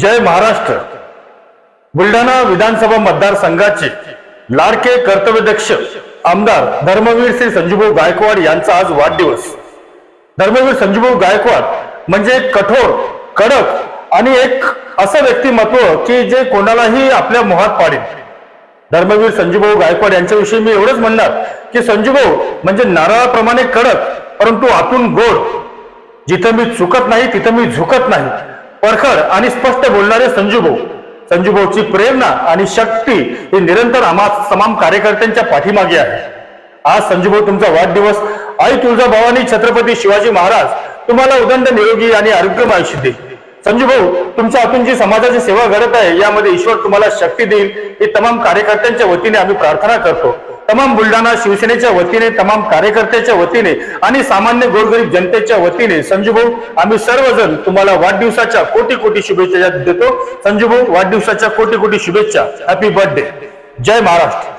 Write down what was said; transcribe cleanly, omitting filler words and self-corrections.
जय महाराष्ट्र। बुलढाणा विधानसभा मतदारसंघाचे लाडके कर्तव्यदक्ष आमदार धर्मवीर श्री संजूभाऊ गायकवाड यांचा आज वाढदिवस। धर्मवीर संजूभाऊ गायकवाड म्हणजे कठोर, कडक आणि एक असं व्यक्तिमत्व की जे कोणालाही आपल्या मोहात पाडेल। धर्मवीर संजूभाऊ गायकवाड यांच्याविषयी मी एवढंच म्हणणार की संजूभाऊ म्हणजे नारळाप्रमाणे कडक परंतु आतून गोड। जिथे मी चुकत नाही तिथे मी झुकत नाही, परखड आणि स्पष्ट बोलणारे संजूभाऊ। संजूभाऊची प्रेरणा आणि शक्ती ही निरंतर आम्हा तमाम कार्यकर्त्यांच्या पाठीमागे आहे। आज संजूभाऊ तुमचा वाढदिवस। आई तुळजाभवानी छत्रपती शिवाजी महाराज तुम्हाला उदंड निरोगी आणि आरोग्यमय आयुष्य दे। संजूभाऊ तुमच्या हातून जी समाजाची सेवा घडत आहे यामध्ये ईश्वर तुम्हाला शक्ती देईल ही तमाम कार्यकर्त्यांच्या वतीने आम्ही प्रार्थना करतो। तमाम बुलढाणा शिवसेनेच्या वतीने, तमाम कार्यकर्त्याच्या वतीने आणि सामान्य गोरगरीब जनतेच्या वतीने संजूभाऊ आम्ही सर्वजण तुम्हाला वाढदिवसाच्या कोटी कोटी शुभेच्छा देतो। संजूभाऊ वाढदिवसाच्या कोटी कोटी शुभेच्छा। Happy birthday. जय महाराष्ट्र।